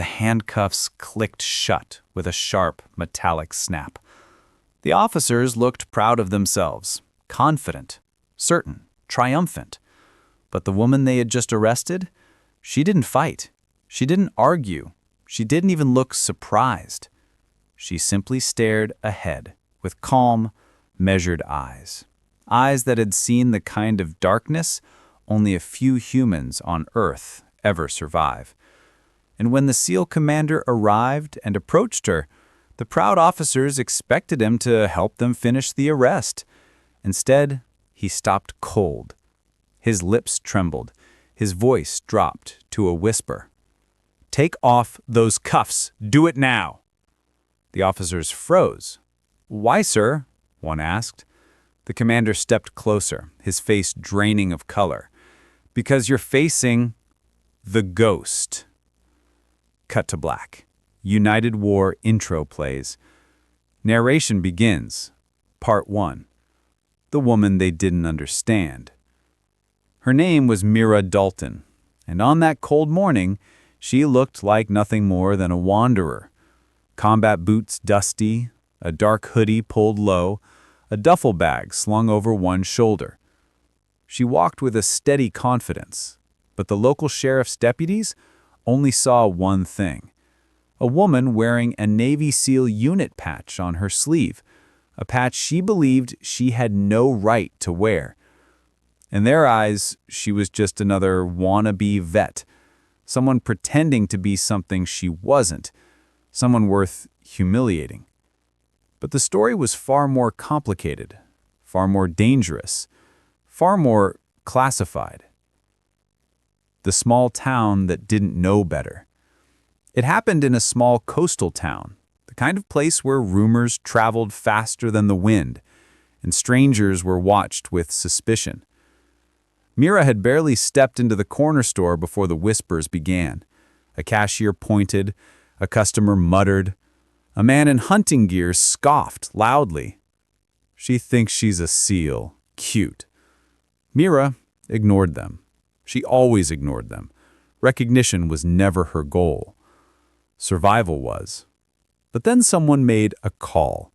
the handcuffs clicked shut with a sharp, metallic snap. The officers looked proud of themselves, confident, certain, triumphant. But the woman they had just arrested, she didn't fight. She didn't argue. She didn't even look surprised. She simply stared ahead with calm, measured eyes. Eyes that had seen the kind of darkness only a few humans on Earth ever survive. And when the SEAL commander arrived and approached her, the proud officers expected him to help them finish the arrest. Instead, he stopped cold. His lips trembled. His voice dropped to a whisper. "Take off those cuffs. Do it now." The officers froze. "Why, sir?" one asked. The commander stepped closer, his face draining of color. "Because you're facing the ghost." Cut to black. United War intro plays. Narration begins. Part 1. The woman they didn't understand. Her name was Mira Dalton, and on that cold morning, she looked like nothing more than a wanderer. Combat boots dusty, a dark hoodie pulled low, a duffel bag slung over one shoulder. She walked with a steady confidence, but the local sheriff's deputies only saw one thing. A woman wearing a Navy SEAL unit patch on her sleeve, a patch she believed she had no right to wear. In their eyes, she was just another wannabe vet, someone pretending to be something she wasn't, someone worth humiliating. But the story was far more complicated, far more dangerous, far more classified. The small town that didn't know better. It happened in a small coastal town, the kind of place where rumors traveled faster than the wind, and strangers were watched with suspicion. Mira had barely stepped into the corner store before the whispers began. A cashier pointed, a customer muttered, a man in hunting gear scoffed loudly. "She thinks she's a SEAL. Cute." Mira ignored them. She always ignored them. Recognition was never her goal. Survival was. But then someone made a call.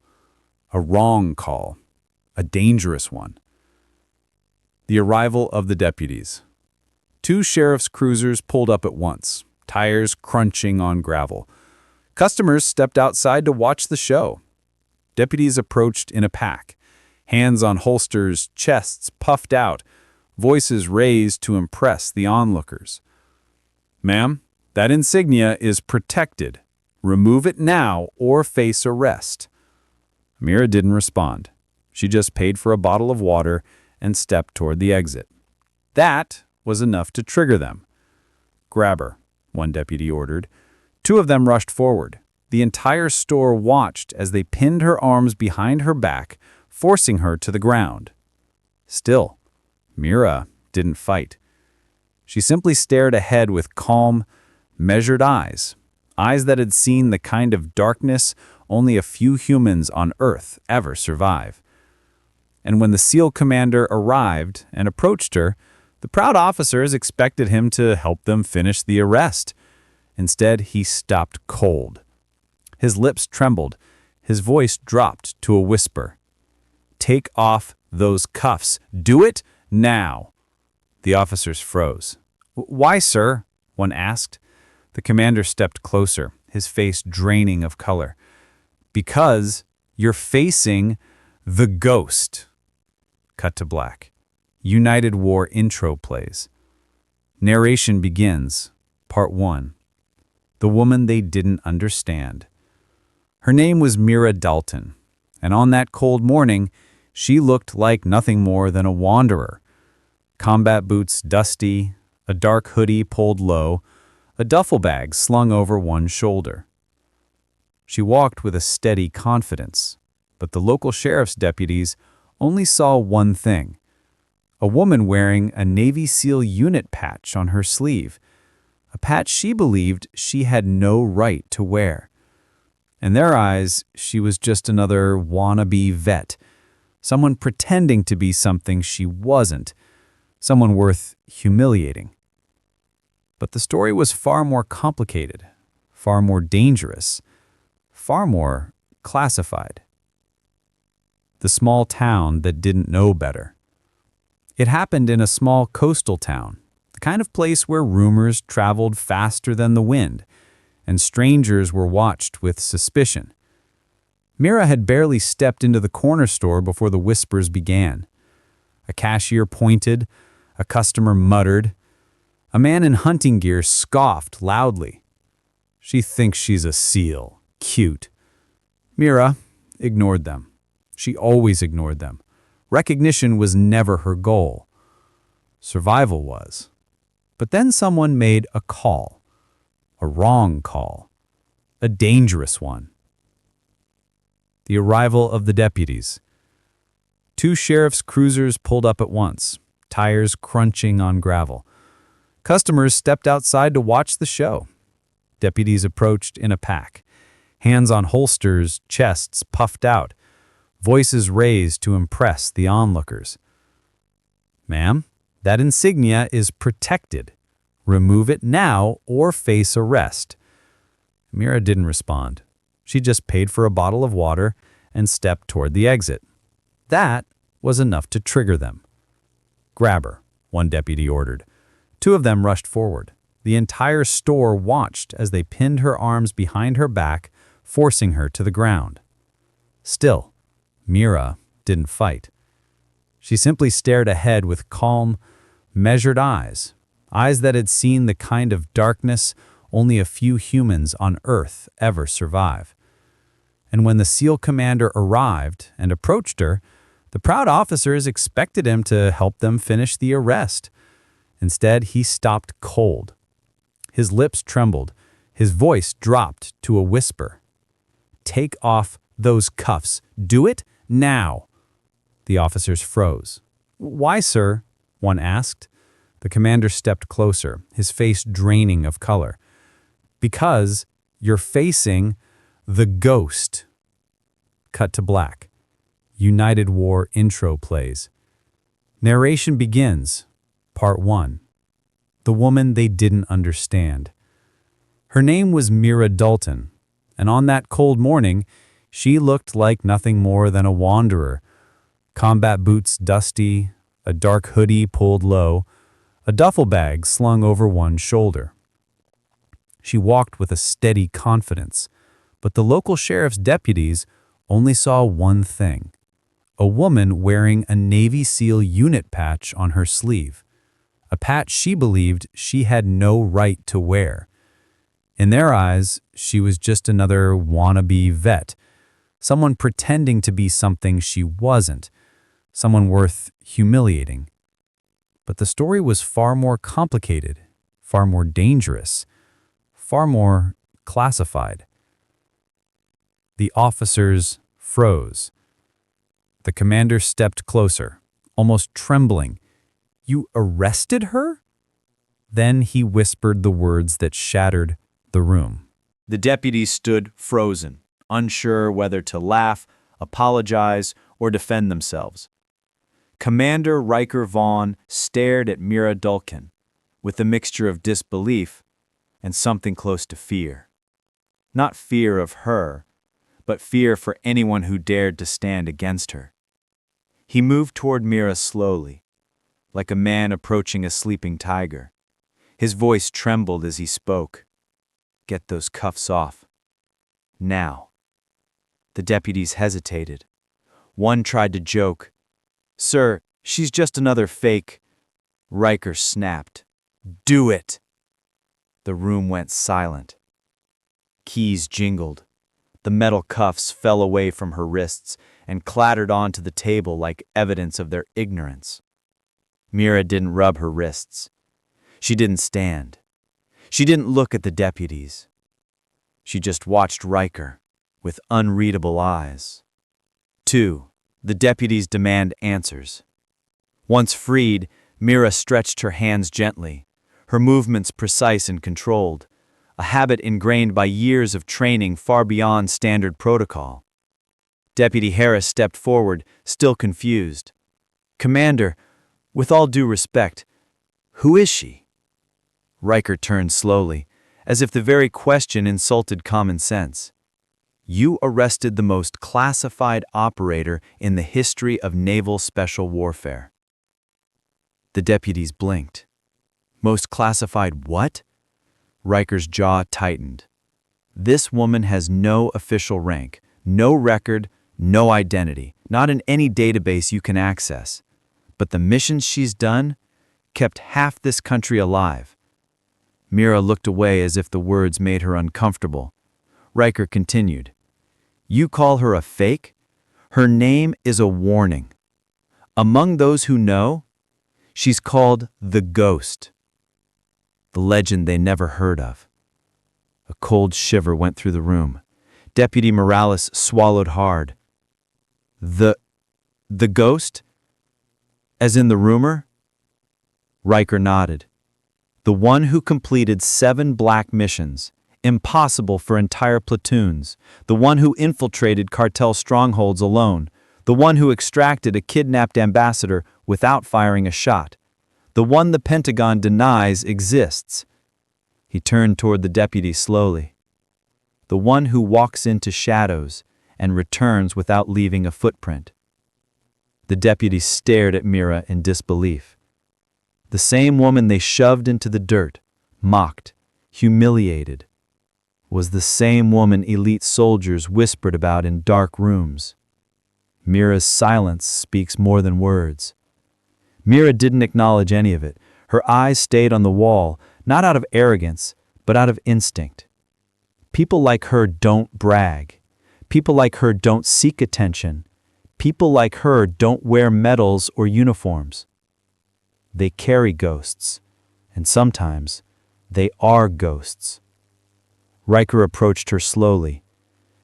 A wrong call. A dangerous one. The arrival of the deputies. 2 sheriff's cruisers pulled up at once, tires crunching on gravel. Customers stepped outside to watch the show. Deputies approached in a pack, hands on holsters, chests puffed out, voices raised to impress the onlookers. "Ma'am, that insignia is protected. Remove it now or face arrest." Mira didn't respond. She just paid for a bottle of water and stepped toward the exit. That was enough to trigger them. "Grab her," one deputy ordered. 2 of them rushed forward. The entire store watched as they pinned her arms behind her back, forcing her to the ground. Still, Mira didn't fight. She simply stared ahead with calm, measured eyes, eyes that had seen the kind of darkness only a few humans on Earth ever survive. And when the SEAL commander arrived and approached her, the proud officers expected him to help them finish the arrest. Instead, he stopped cold. His lips trembled. His voice dropped to a whisper. "Take off those cuffs. Do it now." The officers froze. "Why, sir?" one asked. The commander stepped closer, his face draining of color. "Because you're facing the ghost." Cut to black. United War intro plays. Narration begins. Part 1. The woman they didn't understand. Her name was Mira Dalton, and on that cold morning, she looked like nothing more than a wanderer. Combat boots dusty, a dark hoodie pulled low, a duffel bag slung over one shoulder. She walked with a steady confidence, but the local sheriff's deputies only saw one thing. A woman wearing a Navy SEAL unit patch on her sleeve, a patch she believed she had no right to wear. In their eyes, she was just another wannabe vet, someone pretending to be something she wasn't, someone worth humiliating. But the story was far more complicated, far more dangerous, far more classified. The small town that didn't know better. It happened in a small coastal town, the kind of place where rumors traveled faster than the wind, and strangers were watched with suspicion. Mira had barely stepped into the corner store before the whispers began. A cashier pointed, a customer muttered. A man in hunting gear scoffed loudly. She thinks she's a seal. Cute. Mira ignored them. She always ignored them. Recognition was never her goal. Survival was. But then someone made a call. A wrong call. A dangerous one. The arrival of the deputies. 2 sheriff's cruisers pulled up at once, tires crunching on gravel. Customers stepped outside to watch the show. Deputies approached in a pack, hands on holsters, chests puffed out, voices raised to impress the onlookers. "Ma'am, that insignia is protected. Remove it now or face arrest." Mira didn't respond. She just paid for a bottle of water and stepped toward the exit. That was enough to trigger them. "Grab her," one deputy ordered. 2 of them rushed forward. The entire store watched as they pinned her arms behind her back, forcing her to the ground. Still, Mira didn't fight. She simply stared ahead with calm, measured eyes, eyes that had seen the kind of darkness only a few humans on Earth ever survive. And when the SEAL commander arrived and approached her, the proud officers expected him to help them finish the arrest. Instead, he stopped cold. His lips trembled. His voice dropped to a whisper. "Take off those cuffs. Do it now." The officers froze. "Why, sir?" one asked. The commander stepped closer, his face draining of color. "Because you're facing the ghost." Cut to black. United War intro plays. Narration begins. Part 1. The woman they didn't understand. Her name was Mira Dalton, and on that cold morning, she looked like nothing more than a wanderer. Combat boots dusty, a dark hoodie pulled low, a duffel bag slung over one shoulder. She walked with a steady confidence, but the local sheriff's deputies only saw one thing: a woman wearing a Navy SEAL unit patch on her sleeve, a patch she believed she had no right to wear. In their eyes, she was just another wannabe vet, someone pretending to be something she wasn't, someone worth humiliating. But the story was far more complicated, far more dangerous, far more classified. The officers froze. The commander stepped closer, almost trembling. "You arrested her?" Then he whispered the words that shattered the room. The deputies stood frozen, unsure whether to laugh, apologize, or defend themselves. Commander Riker Vaughn stared at Mira Dalton with a mixture of disbelief and something close to fear. Not fear of her, but fear for anyone who dared to stand against her. He moved toward Mira slowly, like a man approaching a sleeping tiger. His voice trembled as he spoke. "Get those cuffs off. Now." The deputies hesitated. One tried to joke. "Sir, she's just another fake." Riker snapped. "Do it!" The room went silent. Keys jingled. The metal cuffs fell away from her wrists and clattered onto the table like evidence of their ignorance. Mira didn't rub her wrists. She didn't stand. She didn't look at the deputies. She just watched Riker with unreadable eyes. 2. The deputies demand answers. Once freed, Mira stretched her hands gently, her movements precise and controlled, a habit ingrained by years of training far beyond standard protocol. Deputy Harris stepped forward, still confused. "Commander, with all due respect, who is she?" Riker turned slowly, as if the very question insulted common sense. You arrested the most classified operator in the history of naval special warfare. The deputies blinked. Most classified what? Riker's jaw tightened. This woman has no official rank, no record, no identity, not in any database you can access. But the missions she's done kept half this country alive. Mira looked away as if the words made her uncomfortable. Riker continued. You call her a fake? Her name is a warning. Among those who know, she's called the Ghost. The legend they never heard of. A cold shiver went through the room. Deputy Morales swallowed hard. The Ghost? As in the rumor? Riker nodded. The one who completed 7 black missions, impossible for entire platoons, the one who infiltrated cartel strongholds alone, the one who extracted a kidnapped ambassador without firing a shot, the one the Pentagon denies exists. He turned toward the deputy slowly. The one who walks into shadows and returns without leaving a footprint. The deputy stared at Mira in disbelief. The same woman they shoved into the dirt, mocked, humiliated, was the same woman elite soldiers whispered about in dark rooms. Mira's silence speaks more than words. Mira didn't acknowledge any of it. Her eyes stayed on the wall, not out of arrogance, but out of instinct. People like her don't brag. People like her don't seek attention. People like her don't wear medals or uniforms. They carry ghosts, and sometimes they are ghosts. Riker approached her slowly.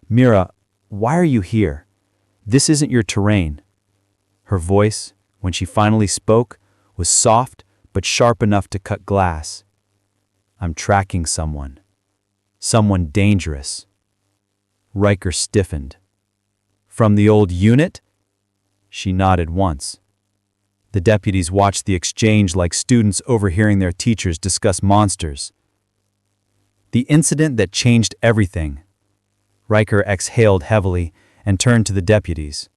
Mira, why are you here? This isn't your terrain. Her voice, when she finally spoke, was soft but sharp enough to cut glass. I'm tracking someone. Someone dangerous. Riker stiffened. From the old unit? She nodded once. The deputies watched the exchange like students overhearing their teachers discuss monsters. The incident that changed everything. Riker exhaled heavily and turned to the deputies.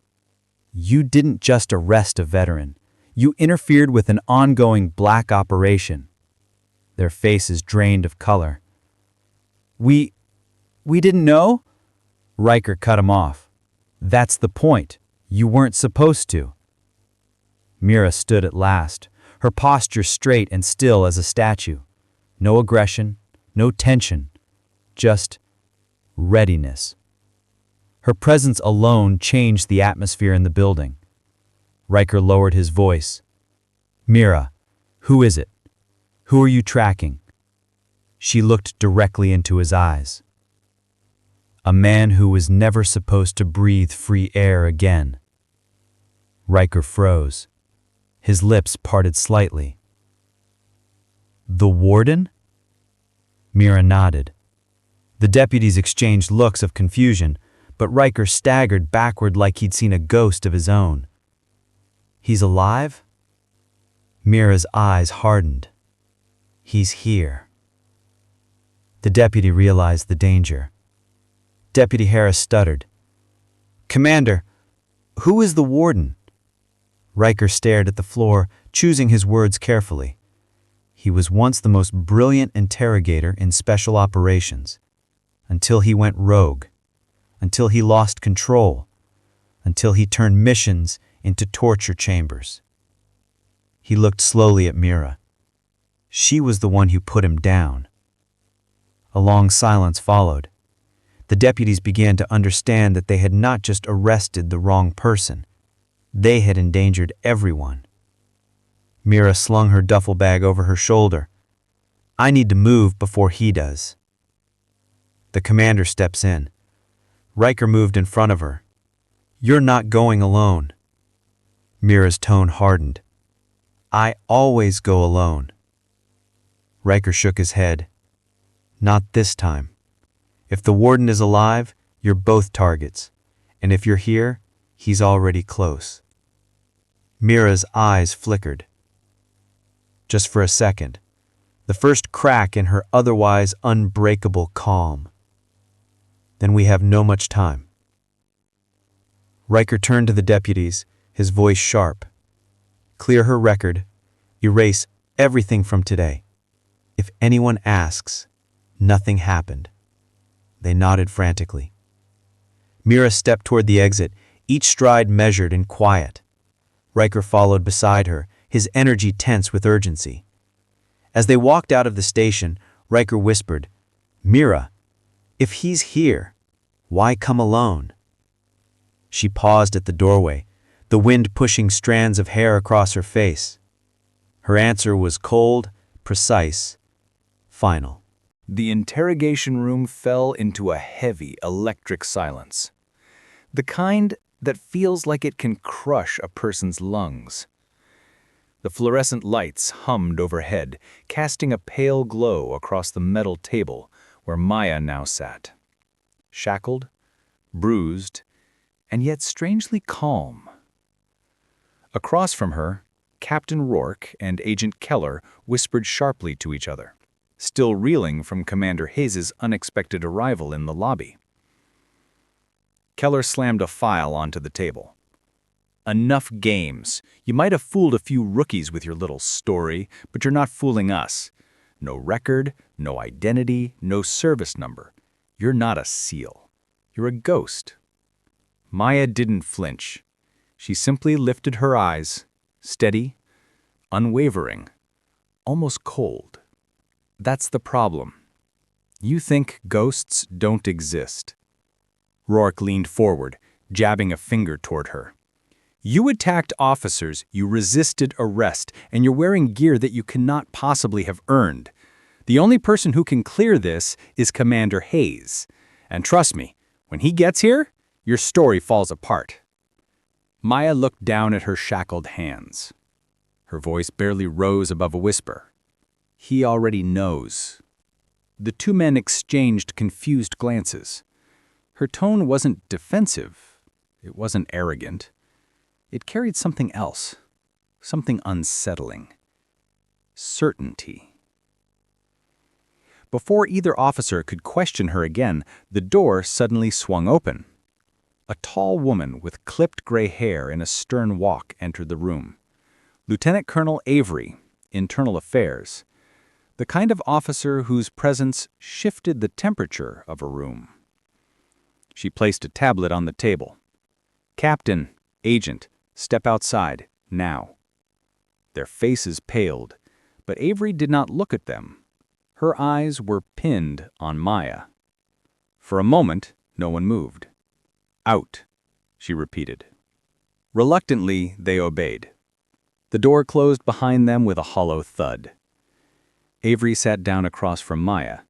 You didn't just arrest a veteran. You interfered with an ongoing black operation. Their faces drained of color. We didn't know? Riker cut him off. That's the point. You weren't supposed to. Mira stood at last, her posture straight and still as a statue. No aggression, no tension, just readiness. Her presence alone changed the atmosphere in the building. Riker lowered his voice. Mira, who is it? Who are you tracking? She looked directly into his eyes. A man who was never supposed to breathe free air again. Riker froze. His lips parted slightly. The warden? Mira nodded. The deputies exchanged looks of confusion, but Riker staggered backward like he'd seen a ghost of his own. He's alive? Mira's eyes hardened. He's here. The deputy realized the danger. Deputy Harris stuttered. Commander, who is the warden? Riker stared at the floor, choosing his words carefully. He was once the most brilliant interrogator in special operations, until he went rogue, until he lost control, until he turned missions into torture chambers. He looked slowly at Mira. She was the one who put him down. A long silence followed. The deputies began to understand that they had not just arrested the wrong person. They had endangered everyone. Mira slung her duffel bag over her shoulder. I need to move before he does. The commander steps in. Riker moved in front of her. You're not going alone. Mira's tone hardened. I always go alone. Riker shook his head. Not this time. If the warden is alive, you're both targets. And if you're here, he's already close. Mira's eyes flickered. Just for a second. the first crack in her otherwise unbreakable calm. "Then we have no much time." Riker turned to the deputies, his voice sharp. "Clear her record. Erase everything from today. If anyone asks, nothing happened." They nodded frantically. Mira stepped toward the exit, each stride measured and quiet. Riker followed beside her, his energy tense with urgency. As they walked out of the station, Riker whispered, "Mira, if he's here, why come alone?" She paused at the doorway, the wind pushing strands of hair across her face. Her answer was cold, precise, final. The interrogation room fell into a heavy, electric silence. The kind that feels like it can crush a person's lungs. The fluorescent lights hummed overhead, casting a pale glow across the metal table where Maya now sat. Shackled, bruised, and yet strangely calm. Across from her, Captain Rourke and Agent Keller whispered sharply to each other, still reeling from Commander Hayes' unexpected arrival in the lobby. Keller slammed a file onto the table. "Enough games. You might have fooled a few rookies with your little story, but you're not fooling us. No record, no identity, no service number. You're not a SEAL. You're a ghost." Maya didn't flinch. She simply lifted her eyes, steady, unwavering, almost cold. "That's the problem. You think ghosts don't exist." Rourke leaned forward, jabbing a finger toward her. "You attacked officers, you resisted arrest, and you're wearing gear that you cannot possibly have earned. The only person who can clear this is Commander Hayes. And trust me, when he gets here, your story falls apart." Maya looked down at her shackled hands. Her voice barely rose above a whisper. "He already knows." The two men exchanged confused glances. Her tone wasn't defensive. It wasn't arrogant. It carried something else, something unsettling. Certainty. Before either officer could question her again, the door suddenly swung open. A tall woman with clipped gray hair and a stern walk entered the room. Lieutenant Colonel Avery, Internal Affairs, the kind of officer whose presence shifted the temperature of a room. She placed a tablet on the table. "Captain, Agent, step outside, now." Their faces paled, but Avery did not look at them. Her eyes were pinned on Maya. For a moment, no one moved. "Out," she repeated. Reluctantly, they obeyed. The door closed behind them with a hollow thud. Avery sat down across from Maya,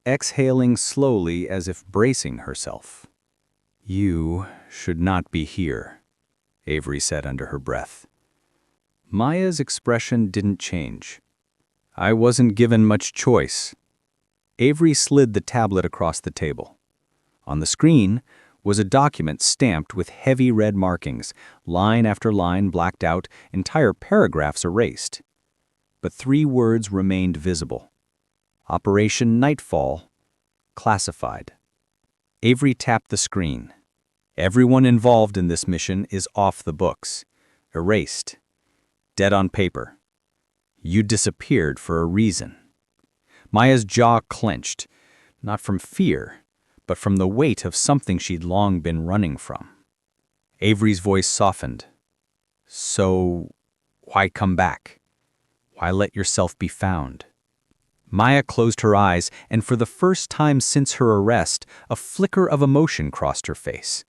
exhaling slowly as if bracing herself. "You should not be here," Avery said under her breath. Maya's expression didn't change. "I wasn't given much choice." Avery slid the tablet across the table. On the screen was a document stamped with heavy red markings, line after line blacked out, entire paragraphs erased. But 3 words remained visible. Operation Nightfall, classified. Avery tapped the screen. "Everyone involved in this mission is off the books, erased, dead on paper. You disappeared for a reason." Maya's jaw clenched, not from fear, but from the weight of something she'd long been running from. Avery's voice softened. "So, why come back? Why let yourself be found?" Maya closed her eyes, and for the first time since her arrest, a flicker of emotion crossed her face.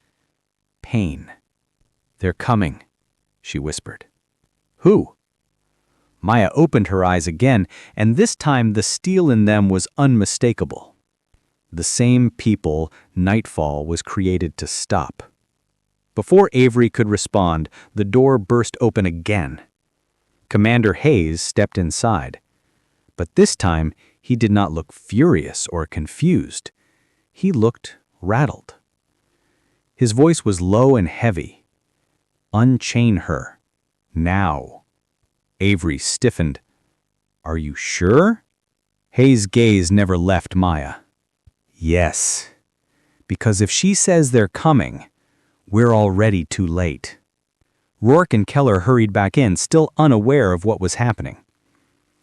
Pain. "They're coming," she whispered. "Who?" Maya opened her eyes again, and this time the steel in them was unmistakable. The same people Nightfall was created to stop. Before Avery could respond, the door burst open again. Commander Hayes stepped inside. But this time, he did not look furious or confused. He looked rattled. His voice was low and heavy. "Unchain her. Now." Avery stiffened. "Are you sure?" Hayes' gaze never left Maya. Yes, because if she says they're coming, we're already too late. Rourke and Keller hurried back in, still unaware of what was happening.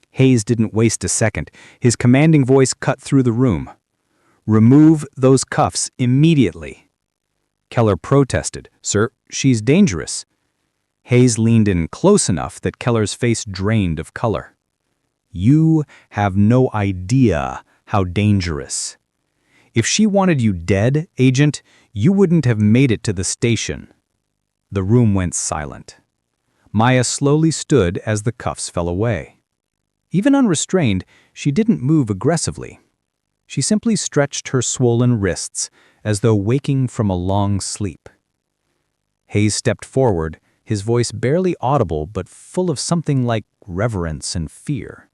Hayes didn't waste a second. His commanding voice cut through the room. Remove those cuffs immediately. Keller protested. Sir, she's dangerous. Hayes leaned in close enough that Keller's face drained of color. You have no idea how dangerous. If she wanted you dead, Agent, you wouldn't have made it to the station. The room went silent. Maya slowly stood as the cuffs fell away. Even unrestrained, she didn't move aggressively. She simply stretched her swollen wrists as though waking from a long sleep. Hayes stepped forward, his voice barely audible but full of something like reverence and fear.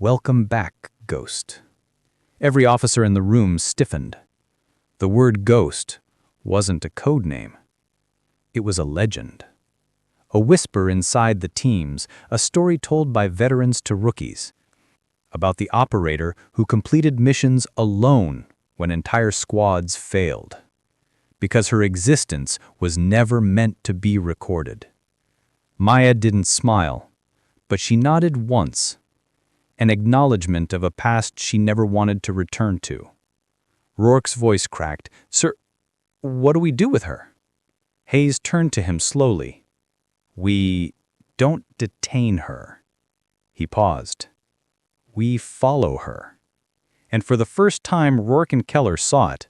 Welcome back, Ghost. Every officer in the room stiffened. The word ghost wasn't a code name. It was a legend. A whisper inside the teams, a story told by veterans to rookies, about the operator who completed missions alone when entire squads failed, because her existence was never meant to be recorded. Maya didn't smile, but she nodded once, an acknowledgement of a past she never wanted to return to. Rourke's voice cracked. Sir, what do we do with her? Hayes turned to him slowly. We don't detain her. He paused. We follow her. And for the first time, Rourke and Keller saw it.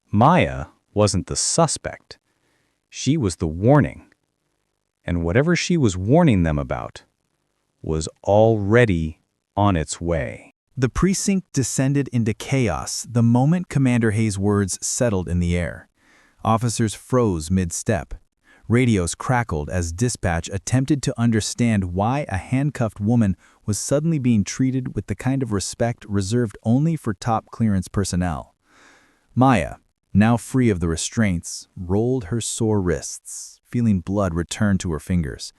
Maya wasn't the suspect. She was the warning. And whatever she was warning them about was already on its way. The precinct descended into chaos the moment Commander Hayes' words settled in the air. Officers froze mid-step. Radios crackled as dispatch attempted to understand why a handcuffed woman was suddenly being treated with the kind of respect reserved only for top clearance personnel. Maya, now free of the restraints, rolled her sore wrists, feeling blood return to her fingers.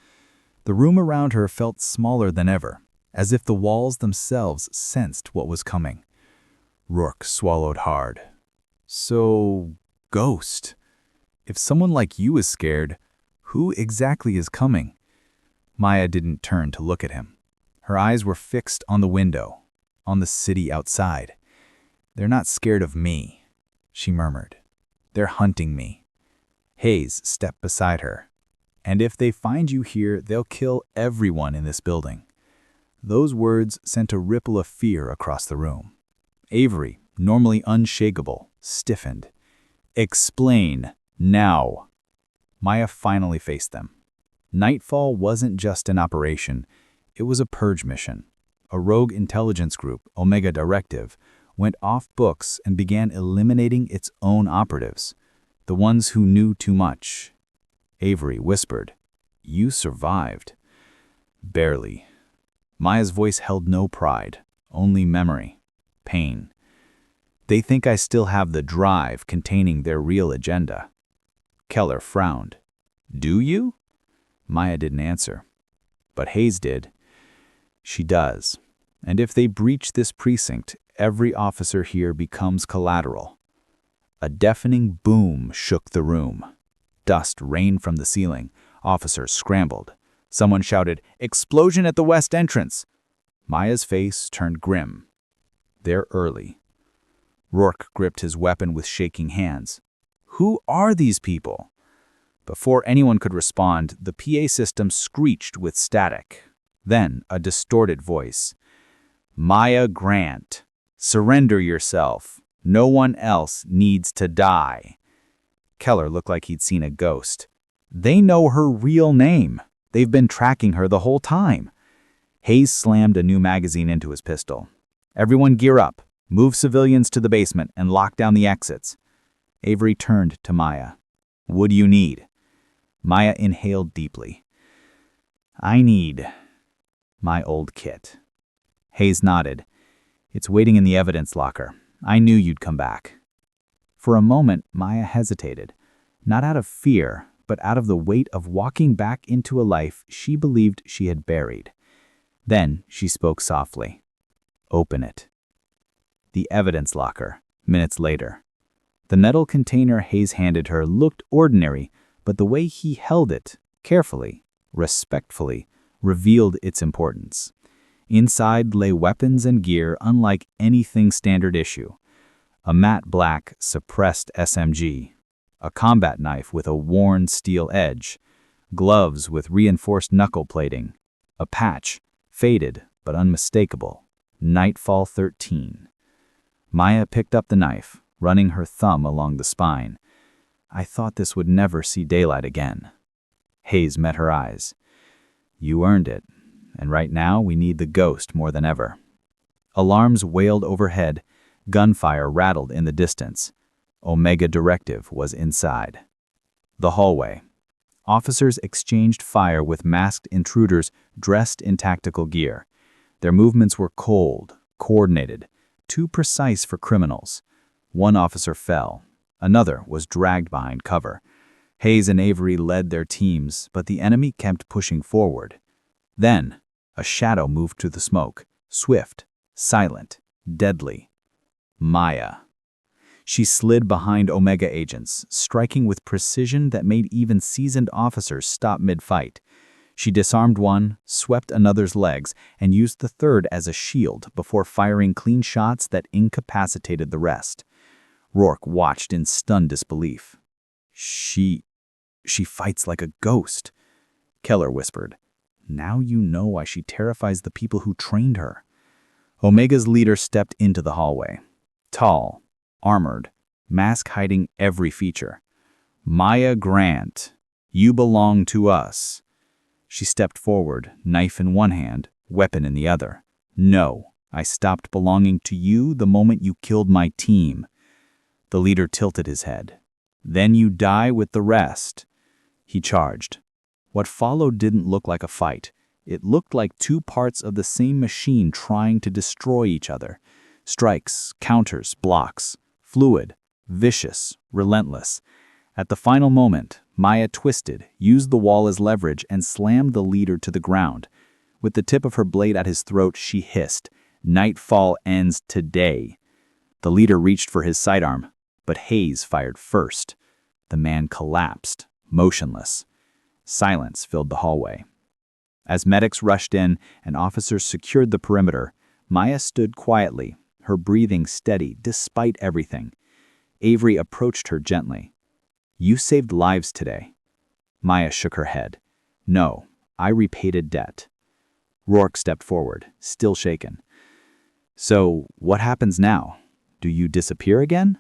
The room around her felt smaller than ever, as if the walls themselves sensed what was coming. Rourke swallowed hard. So, Ghost. If someone like you is scared, who exactly is coming? Maya didn't turn to look at him. Her eyes were fixed on the window, on the city outside. They're not scared of me, she murmured. They're hunting me. Hayes stepped beside her. And if they find you here, they'll kill everyone in this building. Those words sent a ripple of fear across the room. Avery, normally unshakable, stiffened. Explain. Now. Maya finally faced them. Nightfall wasn't just an operation, it was a purge mission. A rogue intelligence group, Omega Directive, went off books and began eliminating its own operatives, the ones who knew too much. Avery whispered, You survived. Barely. Maya's voice held no pride, only memory, pain. They think I still have the drive containing their real agenda. Keller frowned. Do you? Maya didn't answer. But Hayes did. She does. And if they breach this precinct, every officer here becomes collateral. A deafening boom shook the room. Dust rained from the ceiling. Officers scrambled. Someone shouted, Explosion at the west entrance! Maya's face turned grim. They're early. Rourke gripped his weapon with shaking hands. Who are these people? Before anyone could respond, the PA system screeched with static. Then a distorted voice. Maya Grant, surrender yourself. No one else needs to die. Keller looked like he'd seen a ghost. They know her real name. They've been tracking her the whole time. Hayes slammed a new magazine into his pistol. Everyone gear up. Move civilians to the basement and lock down the exits. Avery turned to Maya. What do you need? Maya inhaled deeply. I need my old kit. Hayes nodded. It's waiting in the evidence locker. I knew you'd come back. For a moment, Maya hesitated, not out of fear, but out of the weight of walking back into a life she believed she had buried. Then she spoke softly. Open it. The evidence locker, minutes later. The metal container Hayes handed her looked ordinary, but the way he held it, carefully, respectfully, revealed its importance. Inside lay weapons and gear unlike anything standard issue. A matte black, suppressed SMG, a combat knife with a worn steel edge, gloves with reinforced knuckle plating, a patch, faded but unmistakable, Nightfall 13. Maya picked up the knife, running her thumb along the spine. I thought this would never see daylight again. Hayes met her eyes. You earned it, and right now we need the ghost more than ever. Alarms wailed overhead, gunfire rattled in the distance. Omega Directive was inside. The hallway. Officers exchanged fire with masked intruders dressed in tactical gear. Their movements were cold, coordinated, too precise for criminals. One officer fell. Another was dragged behind cover. Hayes and Avery led their teams, but the enemy kept pushing forward. Then, a shadow moved through the smoke, swift, silent, deadly. Maya. She slid behind Omega agents, striking with precision that made even seasoned officers stop mid-fight. She disarmed one, swept another's legs, and used the third as a shield before firing clean shots that incapacitated the rest. Rourke watched in stunned disbelief. She fights like a ghost, Keller whispered. Now you know why she terrifies the people who trained her. Omega's leader stepped into the hallway. Tall, armored, mask hiding every feature. Maya Grant, you belong to us. She stepped forward, knife in one hand, weapon in the other. No, I stopped belonging to you the moment you killed my team. The leader tilted his head. Then you die with the rest. He charged. What followed didn't look like a fight. It looked like two parts of the same machine trying to destroy each other. Strikes, counters, blocks. Fluid, vicious, relentless. At the final moment, Maya twisted, used the wall as leverage, and slammed the leader to the ground. With the tip of her blade at his throat, she hissed, "Nightfall ends today." The leader reached for his sidearm, but Hayes fired first. The man collapsed, motionless. Silence filled the hallway. As medics rushed in and officers secured the perimeter, Maya stood quietly, her breathing steady despite everything. Avery approached her gently. You saved lives today. Maya shook her head. No, I repaid a debt. Rourke stepped forward, still shaken. So, what happens now? Do you disappear again?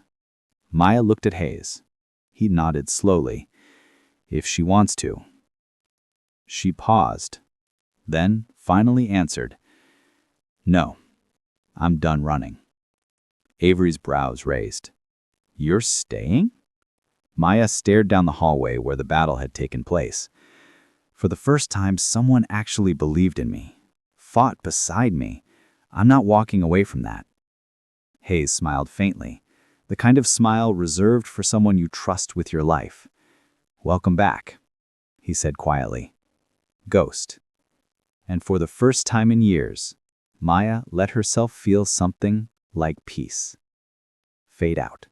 Maya looked at Hayes. He nodded slowly. If she wants to. She paused, then finally answered. No, I'm done running. Avery's brows raised. You're staying? Maya stared down the hallway where the battle had taken place. For the first time, someone actually believed in me, fought beside me. I'm not walking away from that. Hayes smiled faintly, the kind of smile reserved for someone you trust with your life. Welcome back, he said quietly. Ghost. And for the first time in years, Maya let herself feel something like peace. Fade out.